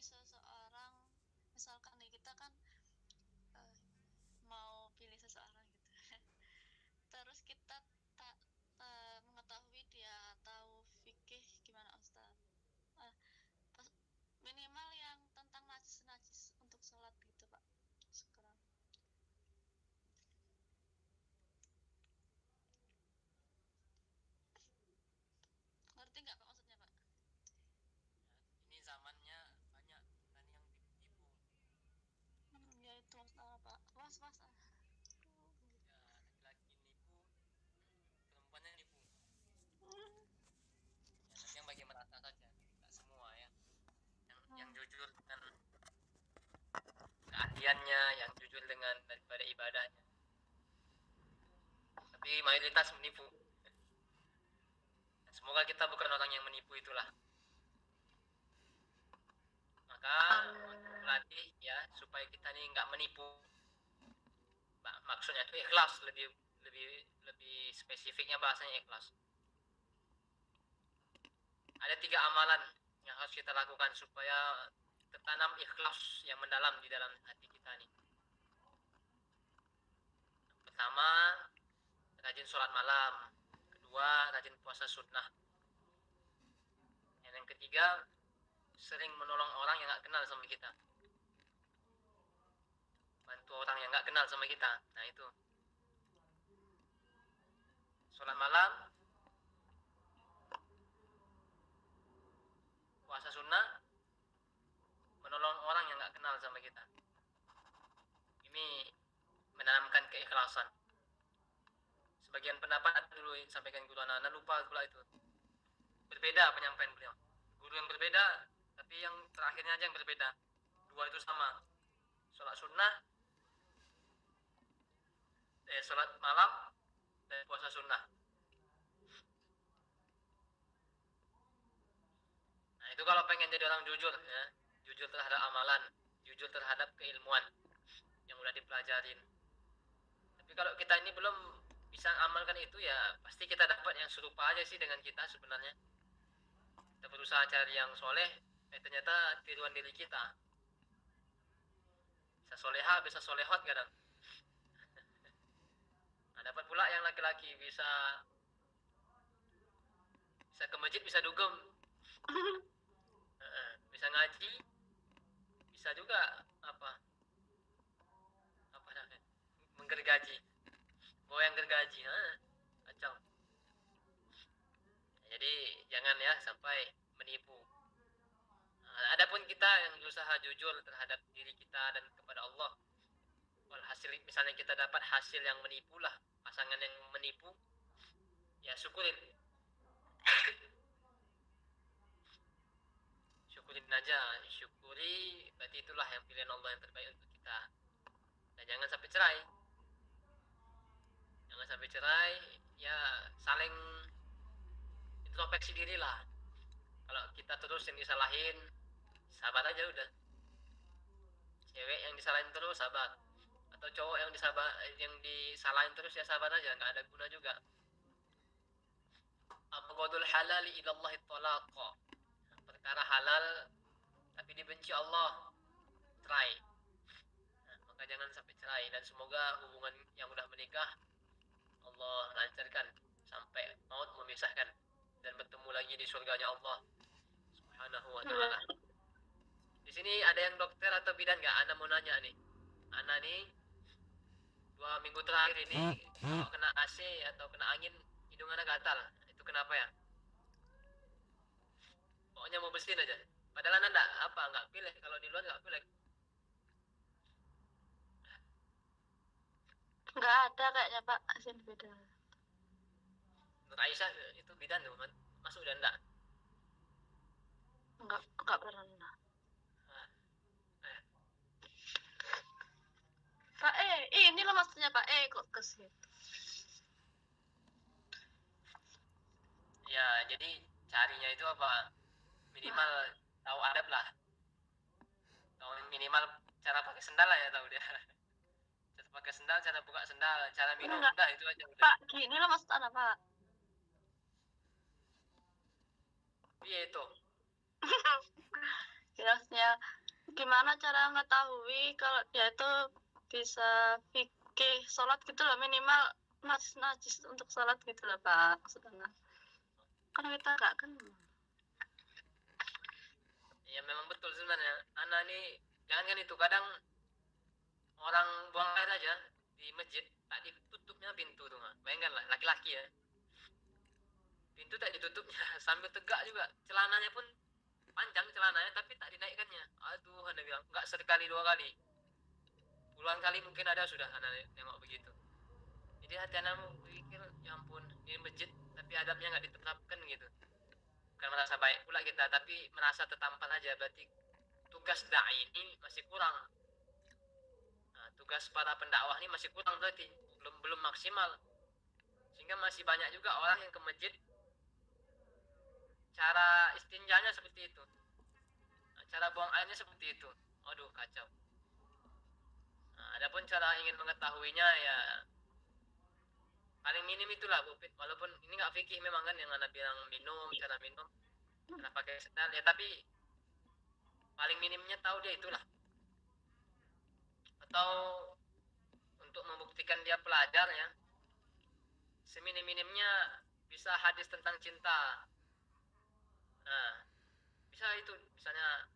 seseorang, misalkan nih kita kan mau pilih seseorang gitu terus kita tak mengetahui dia tahu fikih gimana Ustaz, minimal yang tentang najis untuk sholat gitu Pak. Syukran. Ngerti nggak Pak maksudnya Pak? Ini zamannya banyak dan yang ditipu. Ya itu masalah Pak. Was Ya, laki-laki nipu, perempuannya nipu. Ya, tapi yang bagi merata saja, tidak semua ya. Yang jujur dengan keahliannya, yang jujur dengan daripada ibadahnya. Tapi mayoritas menipu. Dan semoga kita bukan orang yang menipu itulah. Maka melatih ya supaya kita ini nggak menipu. Maksudnya itu ikhlas, lebih spesifiknya bahasanya ikhlas. Ada 3 amalan yang harus kita lakukan supaya tertanam ikhlas yang mendalam di dalam hati kita nih. Pertama, rajin sholat malam. Kedua, rajin puasa sunnah. Yang ketiga, sering menolong orang yang gak kenal sama kita. Bantu orang yang gak kenal sama kita. Nah itu. Sholat malam, puasa sunnah, menolong orang yang gak kenal sama kita. Ini menanamkan keikhlasan. Sebagian pendapat dulu sampaikan guru anak-anak, lupa pula itu. Berbeda penyampaian beliau. Guru yang berbeda, tapi yang terakhirnya aja yang berbeda. Dua itu sama. Sholat sunnah, sholat malam, dan puasa sunnah. Nah itu kalau pengen jadi orang jujur ya, jujur terhadap amalan, jujur terhadap keilmuan yang udah dipelajarin. Tapi kalau kita ini belum bisa amalkan itu ya pasti kita dapat yang serupa aja sih dengan kita sebenarnya. Kita berusaha cari yang soleh, ternyata tiruan diri kita. Bisa soleha, bisa solehot kadang. Nah, dapat pula yang laki-laki bisa ke masjid, bisa dugem, bisa ngaji, bisa juga apa namanya menggergaji, goyang gergaji, kacau. Jadi jangan ya sampai menipu. Adapun kita yang berusaha jujur terhadap diri kita dan kepada Allah, hasil misalnya kita dapat hasil yang menipu lah, pasangan yang menipu, ya syukurin. Syukurin aja, syukuri, berarti itulah yang pilihan Allah yang terbaik untuk kita. Dan jangan sampai cerai. Jangan sampai cerai, ya saling introspeksi diri lah. Kalau kita terus yang disalahin, sabar aja udah. Cewek yang disalahin terus sabar, atau cowok yang disalahin terus ya sabar aja, nggak ada guna juga. Abghadul halal ilallahi talaqa. Perkara halal tapi dibenci Allah, cerai. Nah, maka jangan sampai cerai, dan semoga hubungan yang udah menikah Allah lancarkan sampai maut memisahkan dan bertemu lagi di surganya Allah Subhanahu wa taala. Di sini ada yang dokter atau bidan nggak? Ana mau nanya nih. Ana nih 2 minggu terakhir ini kalau kena AC atau kena angin hidung Ana gatal. Itu kenapa ya? Pokoknya mau bersihin aja. Padahal Ana nggak pilek, kalau di luar nggak pilek. Nggak ada kayaknya Pak, asin beda. Nur Aisyah itu bidan tuh, masuk dan enggak? Enggak pernah. Pak ini loh maksudnya Pak kok ke situ. Ya, jadi carinya itu apa? Minimal tahu adab lah. Tahu minimal cara pakai sendal lah ya, tahu dia. Cara pakai sendal, cara buka sendal, cara minum, udah itu aja udah. Pak, gini loh maksud Anda Pak. Iya itu. Jelasnya gimana cara mengetahui kalau dia itu bisa fikih sholat gitu loh, minimal najis untuk sholat gitu loh Pak, maksudnya kan kita nggak kenal. Ya memang betul sebenarnya. Anak ini jangan kan itu, kadang orang buang air aja di masjid tak ditutupnya pintu tuh, bayangkan lah, laki-laki ya, pintu tak ditutupnya sambil tegak juga, celananya pun panjang celananya tapi tak dinaikkannya. Aduh, anda bilang nggak sekali dua kali, puluhan kali mungkin ada sudah anda nengok begitu. Jadi hati anak pikir ya ampun, ini masjid tapi adabnya nggak ditetapkan gitu. Bukan merasa baik pula kita, tapi merasa tertampar aja. Berarti tugas dai ini masih kurang. Nah, tugas para pendakwah ini masih kurang, berarti belum maksimal. Sehingga masih banyak juga orang yang ke masjid cara istinjanya seperti itu, nah, cara buang airnya seperti itu. Aduh, kacau. Nah, adapun cara ingin mengetahuinya ya paling minim itulah Bu. Walaupun ini nggak fikih memang kan, yang anda bilang minum, cara pakai sendal ya, tapi paling minimnya tahu dia itulah. Atau untuk membuktikan dia pelajar ya, seminim-minimnya bisa hadis tentang cinta. Nah, bisa itu misalnya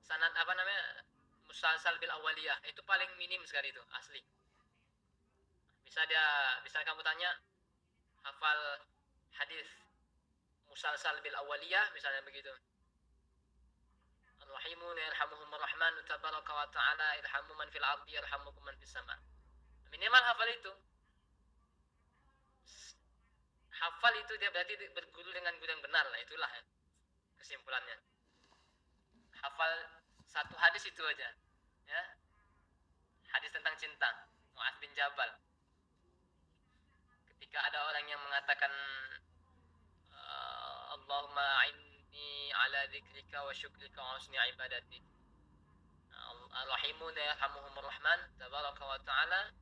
sanad apa namanya, musalsal bil awaliyah, itu paling minim sekali itu asli. Bisa kamu tanya hafal hadis musalsal bil awaliyah misalnya begitu, ar-rahimun yarhamuhumur rahman tabaraka wa ta'ala irhamu man fil ardi yarhamukum man fis sama. Minimal hafal itu. Hafal itu dia berarti berguru dengan guru yang benar lah, itulah ya, kesimpulannya. Hafal satu hadis itu aja ya, hadis tentang cinta, Mu'adz bin Jabal, ketika ada orang yang mengatakan Allahumma a'inni ala dzikrika wa syukrika wa husni ibadatik, ar-rahimun yarhamuhumur rahman tabaraka wa ta'ala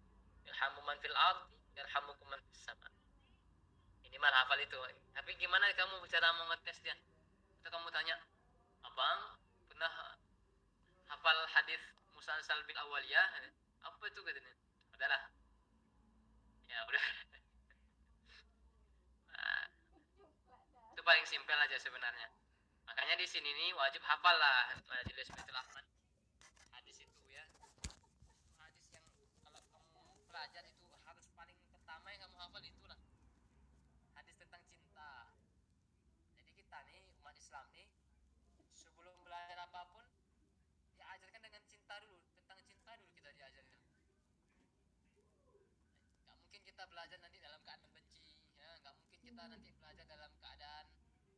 yarhamu man fil ardi yarhamukum man fis sama. Minimal hafal itu. Tapi gimana kamu cara mau ngetes dia? Atau kamu tanya, abang pernah hafal hadis musalsal bil awaliyah? Apa itu katanya? Udahlah, ya udah. Nah, itu paling simpel aja sebenarnya. Makanya di sini nih wajib hafal lah Majelis Baitul Ahmad. Hadis itu ya, hadis yang kalau kamu belajar itu harus paling pertama yang kamu hafal itulah hadis tentang cinta. Jadi kita nih umat Islam nih sebelum belajar apapun diajarkan dengan cinta dulu, tentang cinta dulu kita diajarkan. Gak mungkin kita belajar nanti dalam keadaan benci ya, gak mungkin kita nanti belajar dalam keadaan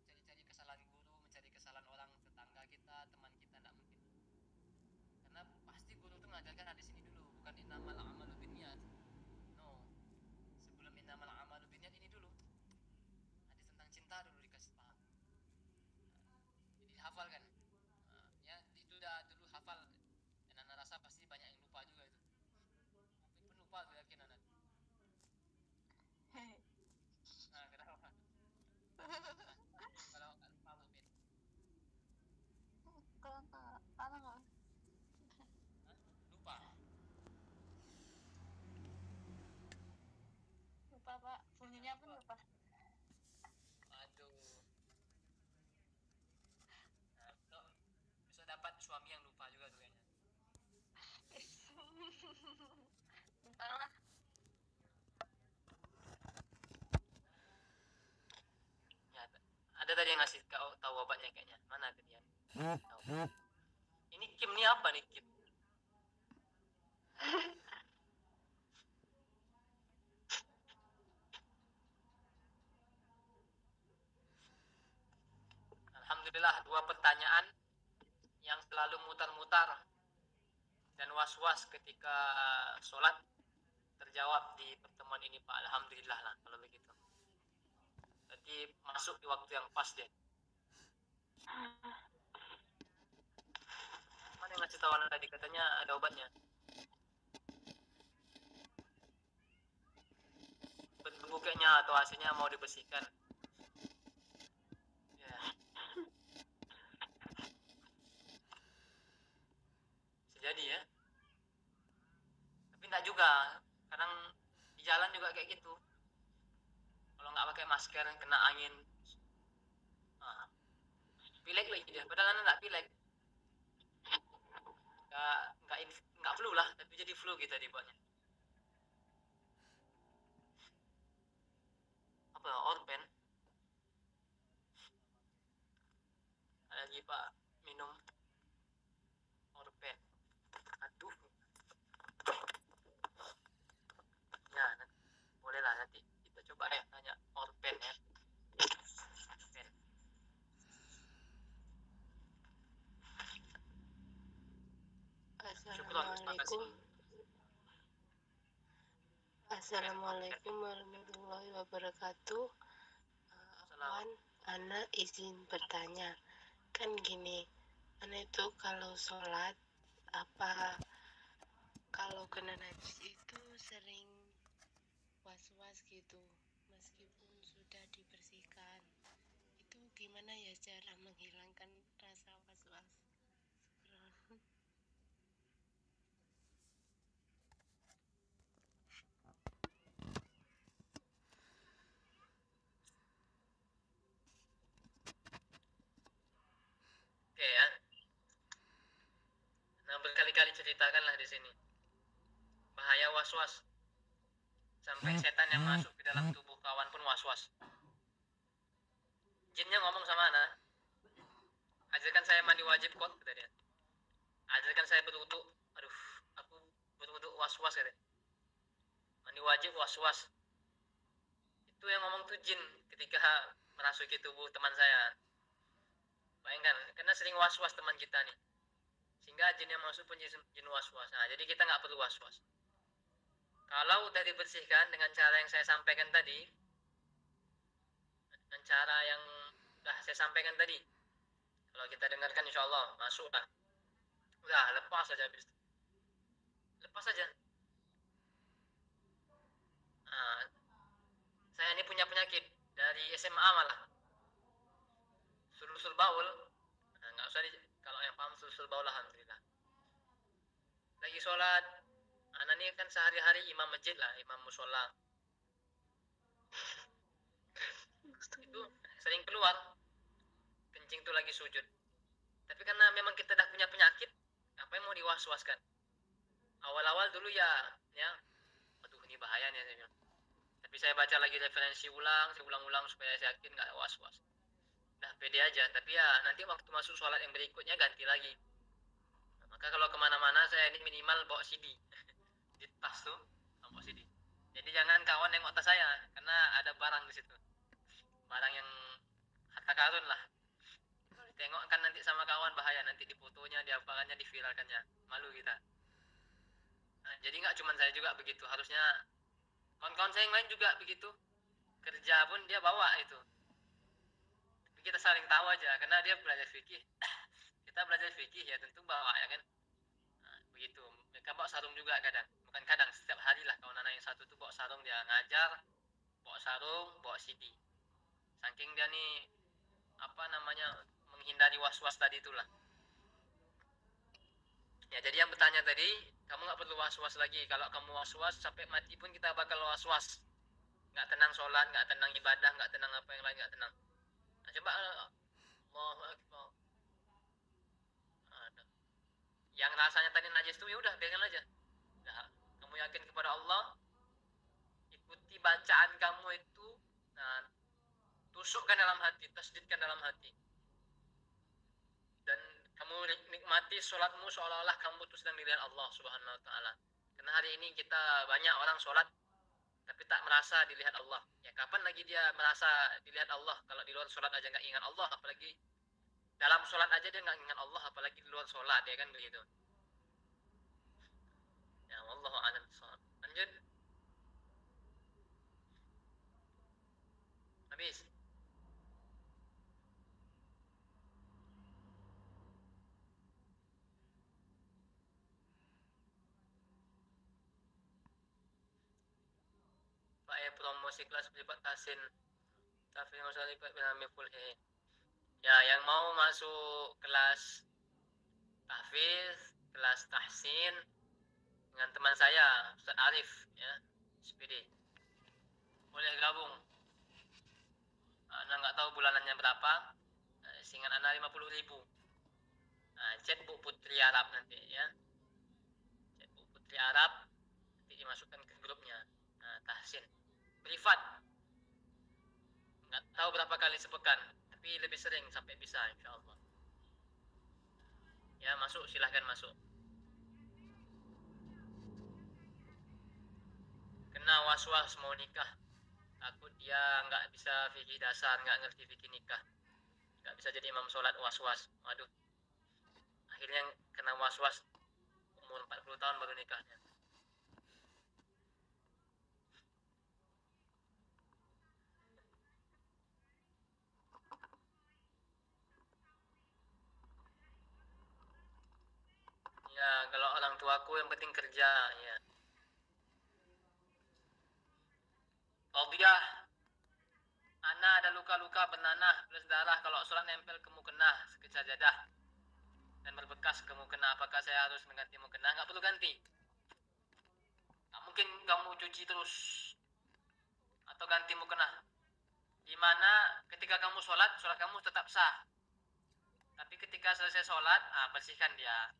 cari-cari kesalahan guru, mencari kesalahan orang tetangga kita, teman kita, gak mungkin. Karena pasti guru tuh ngajarkan hadis ini dulu, bukan innamal a'malu binniyat. No, sebelum innamal a'malu binniyat ini dulu hadis tentang cinta dulu dikasih paham. Jadi hafal kan, ya itu udah dulu hafal. Dan anak rasa pasti banyak yang lupa juga itu, mungkin pun lupa tuh, yakin anak. Nah, kenapa? Nah, kalau nggak lupa Bu Bin. Lupa. Lupa Pak, bunyinya pun lupa. Aduh. Nah, bisa dapat suami yang lupa juga tuh kayaknya. Entahlah. Ya, ada tadi yang ngasih tahu obatnya kayaknya. Mana tadi ya? Tahu. Ini Kim nih apa nih Kim? Alhamdulillah, dua pertanyaan yang selalu mutar-mutar dan was-was ketika sholat terjawab di pertemuan ini Pak. Alhamdulillah lah kalau begitu. Berarti masuk di waktu yang pas deh. Mana yang ngasih tahu anak tadi, katanya ada obatnya. Berdebu kayaknya, atau AC-nya mau dibersihkan. Ya. kayak gitu. Kalau nggak pakai masker kena angin, pilek lagi dia. Padahal anak nggak pilek, nggak flu lah, tapi jadi flu kita dibuatnya. Apa orpen? Ada lagi Pak minum orpen. Aduh. Ya, boleh lah nanti kita coba ya tanya orpen ya. Orpen. Assalamualaikum warahmatullahi wabarakatuh. Ana izin bertanya, kan gini, Ana itu kalau sholat apa kalau kena najis itu sering was-was gitu, meskipun sudah dibersihkan. Itu gimana ya cara menghilangkan rasa was-was? Oke ya. Nah, berkali-kali ceritakanlah di sini bahaya was-was. Sampai setan yang masuk ke dalam tubuh kawan pun was-was. Jinnya ngomong sama anak, ajarkan saya mandi wajib kok, kata dia. Ajarkan saya berwudu. Aduh, aku berwudu was-was, kata dia. Mandi wajib was-was. Itu yang ngomong tuh jin ketika merasuki tubuh teman saya. Bayangkan, karena sering was-was teman kita nih, sehingga jin yang masuk pun jin was-was. Nah, jadi kita nggak perlu was-was. Kalau udah dibersihkan dengan cara yang saya sampaikan tadi, dengan cara yang udah saya sampaikan tadi, kalau kita dengarkan insya Allah masuk lah. Udah lepas saja, lepas saja. Nah, saya ini punya penyakit dari SMA malah, sul baul. Nah, nggak usah kalau yang paham sul baul, alhamdulillah. Lagi sholat, anak ini kan sehari-hari imam masjid lah, imam musola. Itu sering keluar kencing tuh lagi sujud. Tapi karena memang kita dah punya penyakit, apa yang mau diwas-waskan? Awal-awal dulu ya, aduh ini bahaya nih saya bilang. Tapi saya baca lagi referensi saya ulang-ulang supaya saya yakin nggak was-was. Nah, pede aja. Tapi ya nanti waktu masuk sholat yang berikutnya ganti lagi. Nah, maka kalau kemana-mana saya ini minimal bawa CD di tas tuh, bawa CD. Jadi jangan kawan nengok tas saya, karena ada barang di situ. Barang yang harta karun lah. Kalau ditengok kan nanti sama kawan bahaya, nanti difotonya, diapakannya, diviralkannya, malu kita. Nah, jadi nggak cuma saya juga begitu, harusnya kawan-kawan saya yang lain juga begitu. Kerja pun dia bawa itu. Tapi kita saling tahu aja, karena dia belajar fikih. Kita belajar fikih ya tentu bawa ya kan. Nah, begitu. Mereka bawa sarung juga kadang. Bukan kadang, setiap hari lah kawan anak yang satu tuh bawa sarung, dia ngajar, bawa sarung, bawa CD. Saking dia nih menghindari was-was tadi itulah. Ya, jadi yang bertanya tadi, kamu nggak perlu was-was lagi. Kalau kamu was-was sampai mati pun kita bakal was-was. Nggak tenang sholat, nggak tenang ibadah, nggak tenang apa yang lain, nggak tenang. Nah, coba Allahu Akbar. Yang rasanya tadi najis itu ya udah biarkan aja. Nah, kamu yakin kepada Allah, ikuti bacaan kamu itu, nah, tusukkan dalam hati, tasdidkan dalam hati. Dan kamu nikmati sholatmu seolah-olah kamu tuh sedang dilihat Allah Subhanahu wa Ta'ala. Karena hari ini kita banyak orang sholat tapi tak merasa dilihat Allah. Ya kapan lagi dia merasa dilihat Allah? Kalau di luar sholat aja nggak ingat Allah, apalagi dalam sholat aja dia nggak ingat Allah, apalagi di luar sholat, ya kan begitu. Ya, wallahu a'lam bishawab. Lanjut. Habis. Pak ya, promosi kelas privat tasin. Tapi nggak usah lipat bilami full ya, yang mau masuk kelas tahfiz, kelas tahsin dengan teman saya Ustaz Arif ya, SPD. boleh gabung. Ana nggak tahu bulanannya berapa. Seingat Ana 50.000. Chat Bu Putri Arab nanti ya. Chat Bu Putri Arab nanti dimasukkan ke grupnya. Tahsin. Privat. Nggak tahu berapa kali sepekan, tapi lebih sering sampai bisa insyaallah. Ya, masuk, silahkan masuk. Kena was-was mau nikah. Takut dia nggak bisa fikih dasar, nggak ngerti fikih nikah. Nggak bisa jadi imam sholat, was-was. Waduh. Akhirnya kena was-was umur 40 tahun baru nikahnya. Ya, kalau orang tuaku yang penting kerja, ya. Qadiyah, Ana ada luka-luka bernanah plus darah kalau sholat nempel ke mukena sekejajadah dan berbekas ke mukena. Apakah saya harus mengganti mukena? Nggak perlu ganti. Nggak mungkin kamu cuci terus atau ganti mukena. Dimana ketika kamu sholat kamu tetap sah. Tapi ketika selesai sholat, bersihkan dia.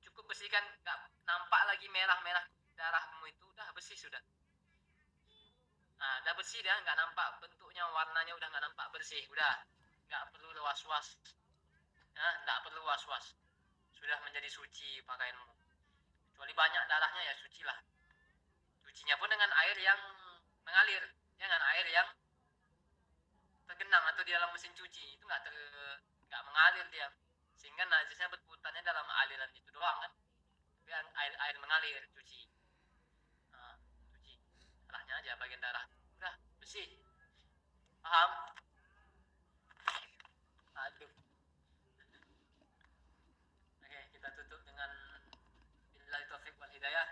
Cukup bersihkan, nggak nampak lagi merah-merah darahmu itu, udah bersih sudah. Udah bersih dia, nggak nampak bentuknya, warnanya udah nggak nampak, bersih, udah. Nggak perlu was-was. Nggak perlu was-was. Sudah menjadi suci pakaianmu. Kecuali banyak darahnya ya sucilah. Cucinya pun dengan air yang mengalir, jangan air yang tergenang atau di dalam mesin cuci. Itu nggak mengalir dia, sehingga najisnya berputarnya dalam aliran itu doang kan. Tapi air mengalir, cuci. Cuci darahnya aja, bagian darah udah bersih. Paham? Aduh. Oke, kita tutup dengan billahi taufiq wal hidayah.